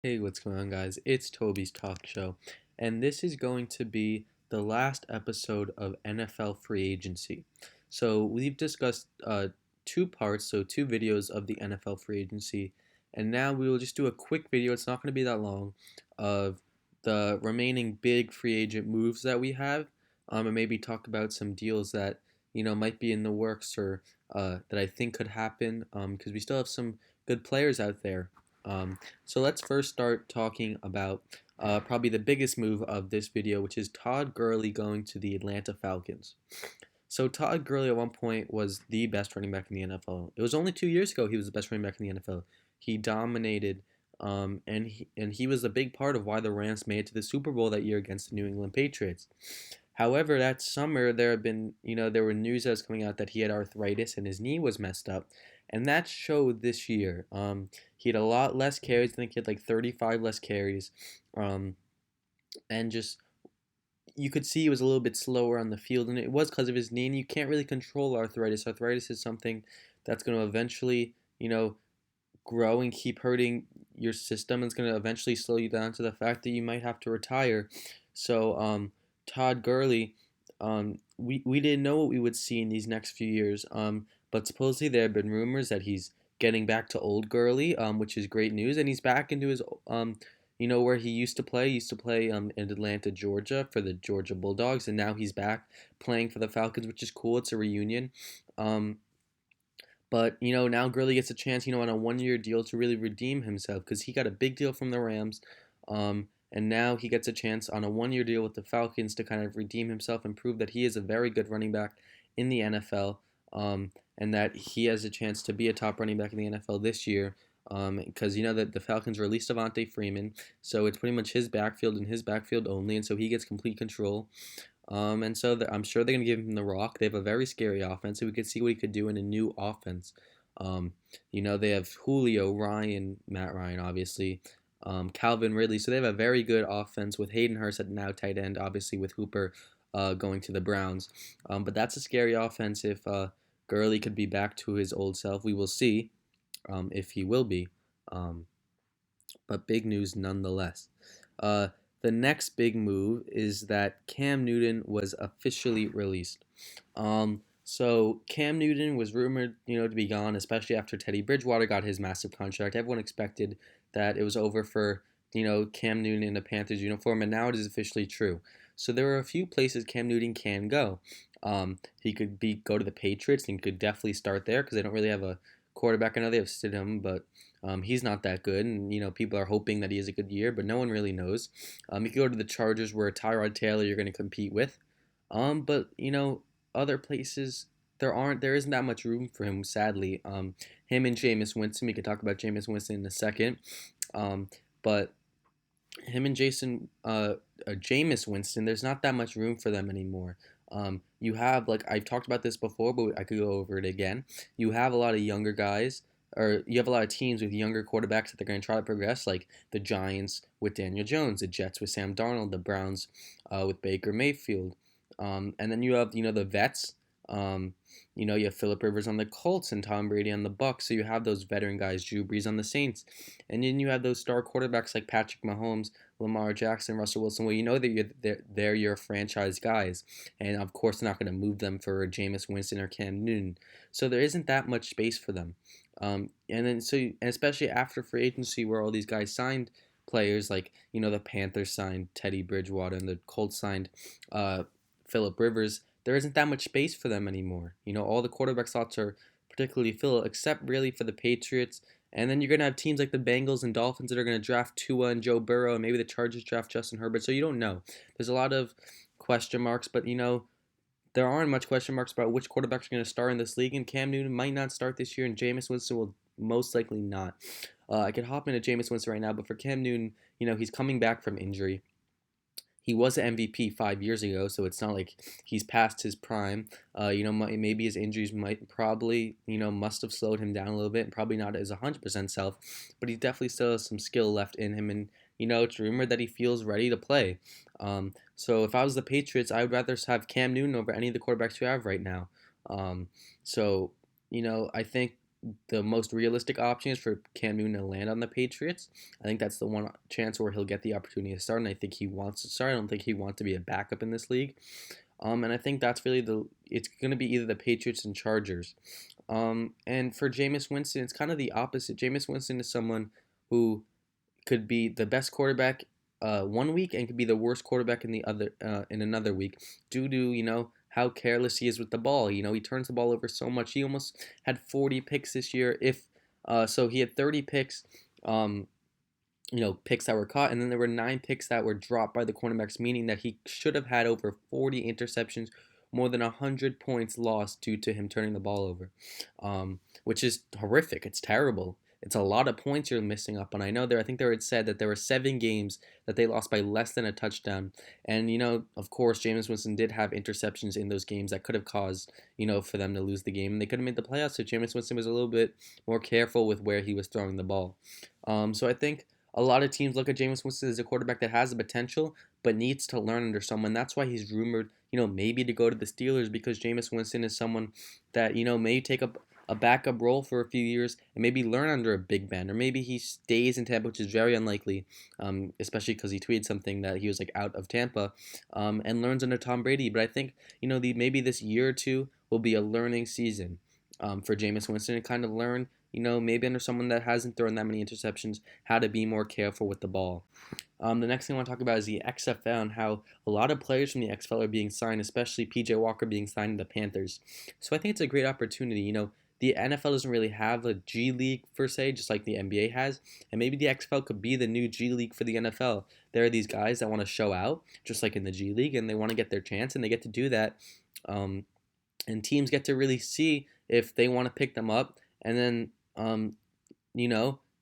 Hey, what's going on, guys? It's Toby's Talk Show, and this is going to be the last episode of NFL free agency. So, we've discussed two parts, so two videos of the NFL free agency, and now we will just do a quick video. It's not going to be that long of the remaining big free agent moves that we have, and maybe talk about some deals that might be in the works or that I think could happen, because we still have some good players out there. So let's first start talking about probably the biggest move of this video, which is Todd Gurley going to the Atlanta Falcons. So Todd Gurley at one point was the best running back in the NFL. It was only 2 years ago he was the best running back in the NFL. He dominated, and he was a big part of why the Rams made it to the Super Bowl that year against the New England Patriots. However, that summer there were news that was coming out that he had arthritis and his knee was messed up, and that showed this year. He had a lot less carries. I think he had like 35 less carries, um, and just you could see he was a little bit slower on the field, and it was because of his knee. And you can't really control arthritis. Arthritis is something that's going to eventually, grow and keep hurting your system. It's going to eventually slow you down to the fact that you might have to retire. So, Todd Gurley, we didn't know what we would see in these next few years. But supposedly there have been rumors that he's getting back to old Gurley, which is great news, and he's back into his where he used to play. He used to play in Atlanta, Georgia, for the Georgia Bulldogs, and now he's back playing for the Falcons, which is cool. It's a reunion. Um, but now Gurley gets a chance, on a 1-year deal to really redeem himself because he got a big deal from the Rams, and now he gets a chance on a 1-year deal with the Falcons to kind of redeem himself and prove that he is a very good running back in the NFL, and that he has a chance to be a top running back in the NFL this year. Because that the Falcons released Devontae Freeman, so it's pretty much his backfield and his backfield only, and so he gets complete control. And so I'm sure they're going to give him the rock. They have a very scary offense, and we could see what he could do in a new offense. They have Julio, Matt Ryan, obviously, Calvin Ridley. So they have a very good offense with Hayden Hurst at now tight end, obviously with Hooper going to the Browns. But that's a scary offense if Gurley could be back to his old self. We will see if he will be. Um, but big news nonetheless. The next big move is that Cam Newton was officially released. So Cam Newton was rumored, to be gone, especially after Teddy Bridgewater got his massive contract. Everyone expected that it was over for, Cam Newton in a Panthers uniform, and now it is officially true. So there are a few places Cam Newton can go. He could go to the Patriots and could definitely start there because they don't really have a quarterback. I know they have Stidham, but he's not that good, and people are hoping that he has a good year, but no one really knows. You could go to the Chargers, where Tyrod Taylor you're going to compete with, but other places there isn't that much room for him. Sadly, him and Jameis Winston. We could talk about Jameis Winston in a second, but him and Jameis Winston, there's not that much room for them anymore. You have, like, I've talked about this before, but I could go over it again. You have a lot of younger guys, or you have a lot of teams with younger quarterbacks that they're going to try to progress, like the Giants with Daniel Jones, the Jets with Sam Darnold, the Browns with Baker Mayfield. And then you have, the vets. You have Philip Rivers on the Colts and Tom Brady on the Bucks. So you have those veteran guys, Drew Brees on the Saints. And then you have those star quarterbacks like Patrick Mahomes, Lamar Jackson, Russell Wilson. Well, you know that they're your franchise guys. And of course, they're not going to move them for Jameis Winston or Cam Newton. So there isn't that much space for them. And especially after free agency, where all these guys signed players, like the Panthers signed Teddy Bridgewater and the Colts signed Philip Rivers. There isn't that much space for them anymore. All the quarterback slots are particularly filled, except really for the Patriots. And then you're going to have teams like the Bengals and Dolphins that are going to draft Tua and Joe Burrow, and maybe the Chargers draft Justin Herbert. So you don't know. There's a lot of question marks, but there aren't much question marks about which quarterbacks are going to start in this league, and Cam Newton might not start this year, and Jameis Winston will most likely not. I could hop into Jameis Winston right now, but for Cam Newton, he's coming back from injury. He was an MVP 5 years ago, so it's not like he's past his prime. Maybe his injuries must have slowed him down a little bit, and probably not his 100% self, but he definitely still has some skill left in him, and it's rumored that he feels ready to play. So if I was the Patriots, I would rather have Cam Newton over any of the quarterbacks we have right now. So I think the most realistic option is for Cam Newton to land on the Patriots. I think that's the one chance where he'll get the opportunity to start, and I think he wants to start. I don't think he wants to be a backup in this league. And I think that's really it's going to be either the Patriots and Chargers. And for Jameis Winston, it's kind of the opposite. Jameis Winston is someone who could be the best quarterback one week and could be the worst quarterback in another week due to how careless he is with the ball. He turns the ball over so much. He almost had 40 picks this year. If so, he had 30 picks. Picks that were caught, and then there were 9 picks that were dropped by the cornerbacks, meaning that he should have had over 40 interceptions, more than 100 points lost due to him turning the ball over, which is horrific. It's terrible. It's a lot of points you're missing up on. I think they had said that there were 7 games that they lost by less than a touchdown. And, of course, Jameis Winston did have interceptions in those games that could have caused, for them to lose the game. And they could have made the playoffs, so Jameis Winston was a little bit more careful with where he was throwing the ball. So I think a lot of teams look at Jameis Winston as a quarterback that has the potential, but needs to learn under someone. That's why he's rumored, maybe to go to the Steelers, because Jameis Winston is someone that, may take up a backup role for a few years and maybe learn under a big man, or maybe he stays in Tampa, which is very unlikely, especially because he tweeted something that he was out of Tampa, and learns under Tom Brady. But I think, maybe this year or two will be a learning season for Jameis Winston to kind of learn, maybe under someone that hasn't thrown that many interceptions, how to be more careful with the ball. The next thing I want to talk about is the XFL and how a lot of players from the XFL are being signed, especially PJ Walker being signed to the Panthers. So I think it's a great opportunity. The NFL doesn't really have a G League per se, just like the NBA has, and maybe the XFL could be the new G League for the NFL. There are these guys that want to show out, just like in the G League, and they want to get their chance, and they get to do that. And teams get to really see if they want to pick them up, and then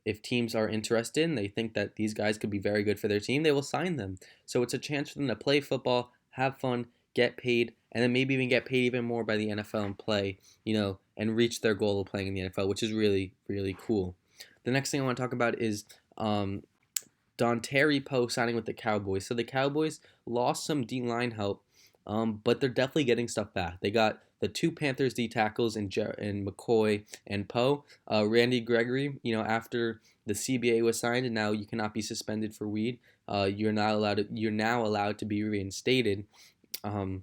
if teams are interested and they think that these guys could be very good for their team, they will sign them. So it's a chance for them to play football, have fun, get paid, and then maybe even get paid even more by the NFL and play, and reach their goal of playing in the NFL, which is really, really cool. The next thing I want to talk about is Dontari Poe signing with the Cowboys. So the Cowboys lost some D-line help, but they're definitely getting stuff back. They got the 2 Panthers D tackles in McCoy and Poe. Randy Gregory, after the CBA was signed and now you cannot be suspended for weed, you're now allowed to be reinstated. Now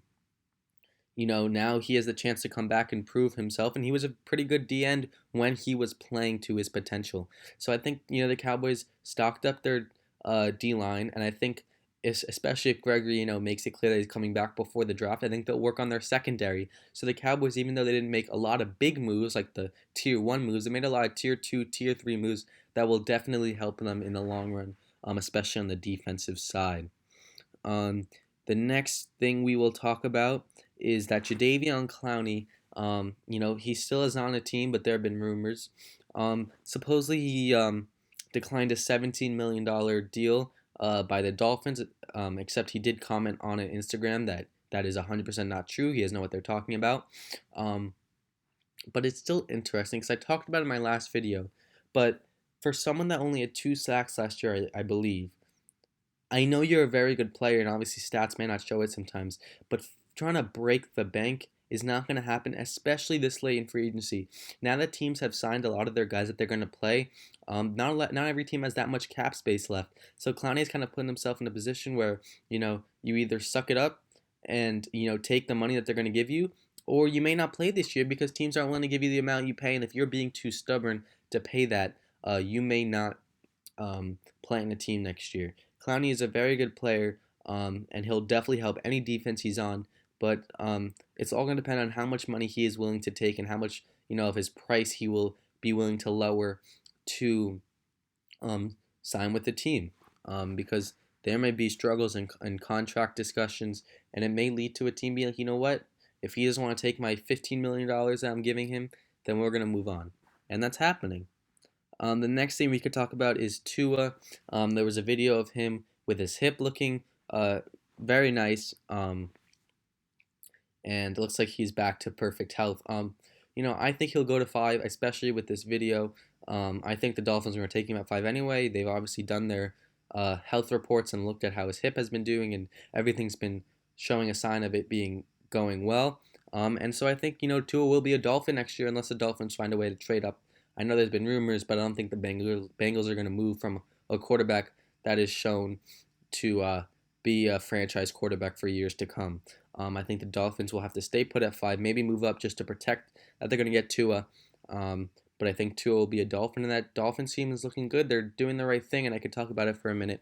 he has the chance to come back and prove himself, and he was a pretty good D-end when he was playing to his potential. So I think, the Cowboys stocked up their D-line, and I think especially if Gregory, makes it clear that he's coming back before the draft, I think they'll work on their secondary. So the Cowboys, even though they didn't make a lot of big moves like the Tier 1 moves, they made a lot of Tier 2, Tier 3 moves that will definitely help them in the long run, especially on the defensive side. The next thing we will talk about is that Jadeveon Clowney, he still is on a team, but there have been rumors. Supposedly he declined a $17 million deal by the Dolphins, except he did comment on an Instagram that is 100% not true. He doesn't know what they're talking about. But it's still interesting because I talked about it in my last video. But for someone that only had 2 sacks last year, I believe, I know you're a very good player, and obviously stats may not show it sometimes, but trying to break the bank is not going to happen, especially this late in free agency. Now that teams have signed a lot of their guys that they're going to play, not every team has that much cap space left. So Clowney is kind of putting himself in a position where, you either suck it up and, take the money that they're going to give you, or you may not play this year because teams aren't willing to give you the amount you pay, and if you're being too stubborn to pay that, you may not play in a team next year. Clowney is a very good player, and he'll definitely help any defense he's on, but it's all going to depend on how much money he is willing to take and how much, of his price he will be willing to lower to sign with the team, because there may be struggles and contract discussions, and it may lead to a team being like, you know what, if he doesn't want to take my $15 million that I'm giving him, then we're going to move on, and that's happening. The next thing we could talk about is Tua. There was a video of him with his hip looking very nice, and it looks like he's back to perfect health. I think he'll go to 5, especially with this video. I think the Dolphins are going to take him at 5 anyway. They've obviously done their health reports and looked at how his hip has been doing, and everything's been showing a sign of it going well. And so I think, Tua will be a Dolphin next year unless the Dolphins find a way to trade up. I know there's been rumors, but I don't think the Bengals are going to move from a quarterback that is shown to be a franchise quarterback for years to come. I think the Dolphins will have to stay put at 5, maybe move up just to protect that they're going to get Tua. But I think Tua will be a Dolphin, and that Dolphins team is looking good. They're doing the right thing, and I could talk about it for a minute.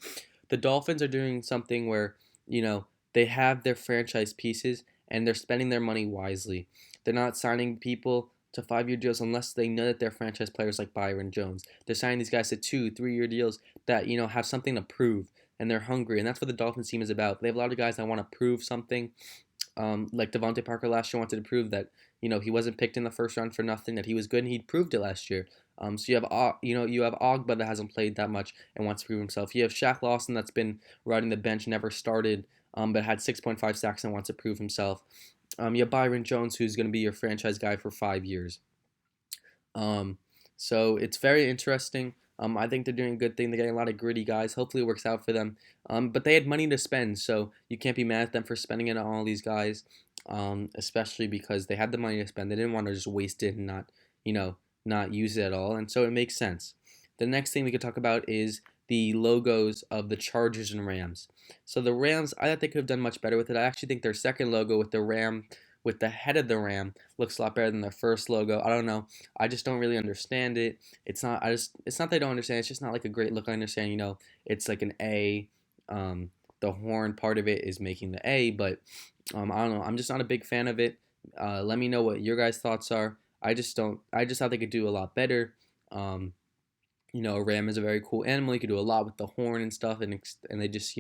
The Dolphins are doing something where, they have their franchise pieces, and they're spending their money wisely. They're not signing people to 5-year deals unless they know that they're franchise players like Byron Jones. They're signing these guys to 2, 3-year deals that, have something to prove, and they're hungry, and that's what the Dolphins team is about. They have a lot of guys that want to prove something. Like Devontae Parker last year wanted to prove that he wasn't picked in the first round for nothing, that he was good, and he proved it last year. So you have Ogba that hasn't played that much and wants to prove himself. You have Shaq Lawson that's been riding the bench, never started, but had 6.5 sacks and wants to prove himself. You have Byron Jones, who's going to be your franchise guy for 5 years. So it's very interesting. I think they're doing a good thing. They're getting a lot of gritty guys. Hopefully it works out for them. But they had money to spend, so you can't be mad at them for spending it on all these guys, especially because they had the money to spend. They didn't want to just waste it and not use it at all, and so it makes sense. The next thing we could talk about is the logos of the Chargers and Rams. So the Rams, I thought they could have done much better with it. I actually think their second logo with the ram, with the head of the ram, looks a lot better than their first logo. I don't know. I just don't really understand it. It's not that I don't understand. It's just not like a great look. I understand, it's like an A. The horn part of it is making the A, but I don't know. I'm just not a big fan of it. Let me know what your guys' thoughts are. I just thought they could do a lot better. A ram is a very cool animal. You could do a lot with the horn and stuff, and they just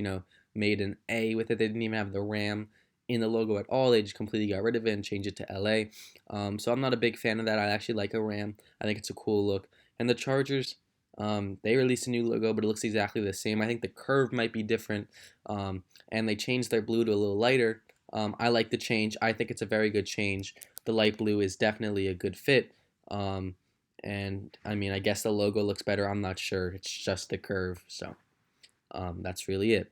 made an A with it. They didn't even have the ram in the logo at all. They just completely got rid of it and changed it to LA. So I'm not a big fan of that. I actually like a ram. I think it's a cool look. And the Chargers, they released a new logo, but it looks exactly the same. I think the curve might be different, and they changed their blue to a little lighter. I like the change. I think it's a very good change. The light blue is definitely a good fit. And I mean, I guess the logo looks better. I'm not sure. It's just the curve. So that's really it.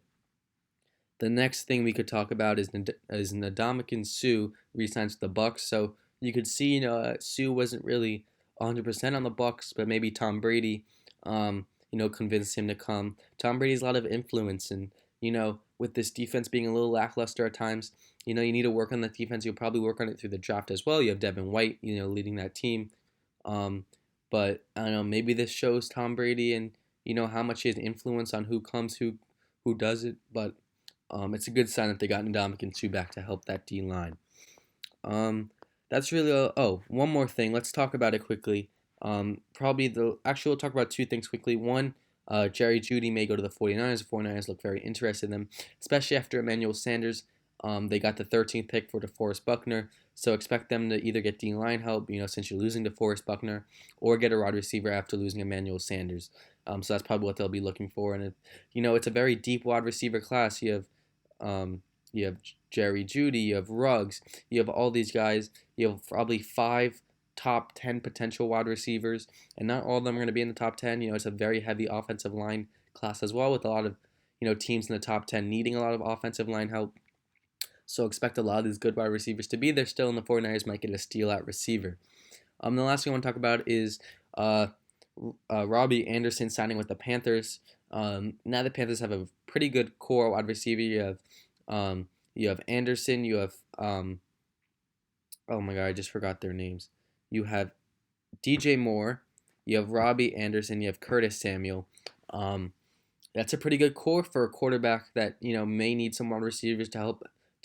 The next thing we could talk about is Ndamukong Suh re-signs to the Bucks. So you could see, Suh wasn't really 100% on the Bucks, but maybe Tom Brady, convinced him to come. Tom Brady's a lot of influence, and with this defense being a little lackluster at times, you need to work on the defense. You'll probably work on it through the draft as well. You have Devin White, leading that team. But I don't know, maybe this shows Tom Brady and how much he has influence on who comes, who does it. But it's a good sign that they got Ndamukong Suh back to help that D line. That's really one more thing. Let's talk about it quickly. We'll talk about two things quickly. One, Jerry Jeudy may go to the 49ers. The 49ers look very interested in them, especially after Emmanuel Sanders. They got the 13th pick for DeForest Buckner, so expect them to either get D-line help, since you're losing DeForest Buckner, or get a wide receiver after losing Emmanuel Sanders. So that's probably what they'll be looking for. And it's a very deep wide receiver class. You have Jerry Jeudy, you have Ruggs, you have all these guys. You have probably 5 top 10 potential wide receivers, and not all of them are going to be in the top 10. It's a very heavy offensive line class as well, with a lot of teams in the top 10 needing a lot of offensive line help. So expect a lot of these good wide receivers to be there still, and the 49ers might get a steal at receiver. The last thing I want to talk about is Robbie Anderson signing with the Panthers. Now the Panthers have a pretty good core wide receiver. You have Anderson. You have oh my god, I just forgot their names. You have DJ Moore. You have Robbie Anderson. You have Curtis Samuel. That's a pretty good core for a quarterback that may need some wide receivers to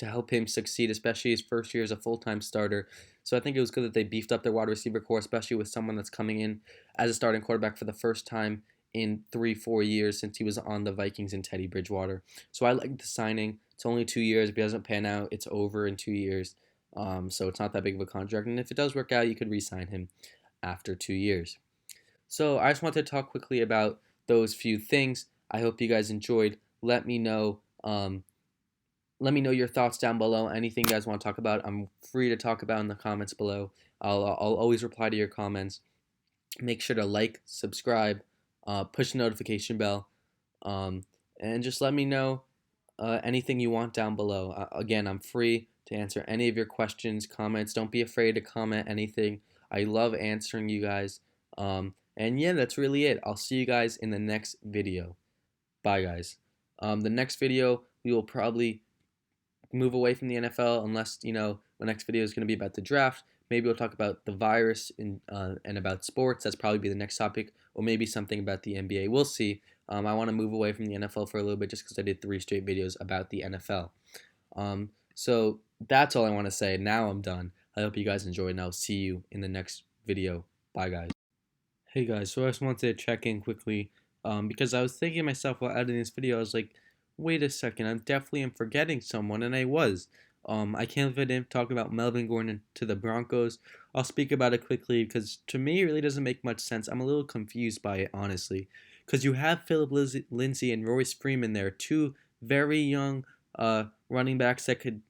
help him succeed, especially his first year as a full-time starter. So I think it was good that they beefed up their wide receiver core, especially with someone that's coming in as a starting quarterback for the first time in 3-4 years since he was on the Vikings and Teddy Bridgewater. So I like the signing. It's only 2 years. If it doesn't pan out, it's over in 2 years. So it's not that big of a contract. And if it does work out, you could re-sign him after 2 years. So I just wanted to talk quickly about those few things. I hope you guys enjoyed. Let me know your thoughts down below. Anything you guys want to talk about, I'm free to talk about in the comments below. I'll always reply to your comments. Make sure to like, subscribe, push the notification bell, and just let me know anything you want down below. Again, I'm free to answer any of your questions, comments. Don't be afraid to comment anything. I love answering you guys. And yeah, that's really it. I'll see you guys in the next video. Bye, guys. The next video, we will probably move away from the NFL unless, the next video is going to be about the draft. Maybe we'll talk about the virus and about sports. That's probably be the next topic, or maybe something about the NBA. We'll see. I want to move away from the NFL for a little bit just because I did 3 straight videos about the NFL. So that's all I want to say. Now I'm done. I hope you guys enjoyed, and I'll see you in the next video. Bye, guys. Hey, guys. So I just wanted to check in quickly because I was thinking to myself while editing this video, I was like, wait a second, I definitely am forgetting someone, and I was. I can't believe I didn't talk about Melvin Gordon to the Broncos. I'll speak about it quickly because to me it really doesn't make much sense. I'm a little confused by it, honestly, because you have Philip Lindsay and Royce Freeman there, two very young running backs that could,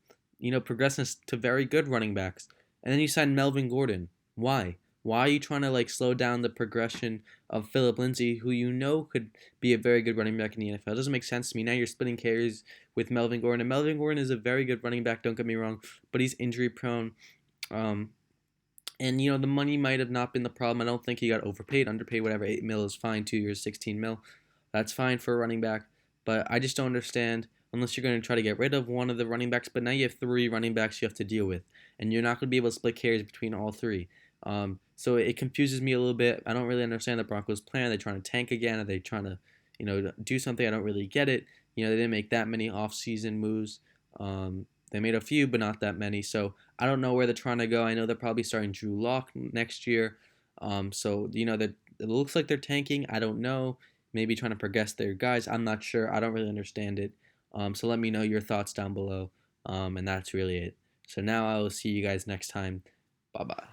progress to very good running backs, and then you sign Melvin Gordon. Why? Why are you trying to slow down the progression of Philip Lindsay, who could be a very good running back in the NFL? It doesn't make sense to me. Now you're splitting carries with Melvin Gordon, and Melvin Gordon is a very good running back. Don't get me wrong, but he's injury prone. And the money might have not been the problem. I don't think he got overpaid, underpaid, whatever. 8 mil is fine. 2 years, 16 mil. That's fine for a running back. But I just don't understand unless you're going to try to get rid of one of the running backs. But now you have 3 running backs you have to deal with, and you're not going to be able to split carries between all 3. So it confuses me a little bit. I don't really understand the Broncos' plan. Are they trying to tank again? Are they trying to, do something? I don't really get it. They didn't make that many off-season moves. They made a few, but not that many. So I don't know where they're trying to go. I know they're probably starting Drew Lock next year. So that it looks like they're tanking. I don't know. Maybe trying to progress their guys. I'm not sure. I don't really understand it. So let me know your thoughts down below. And that's really it. So now I will see you guys next time. Bye-bye.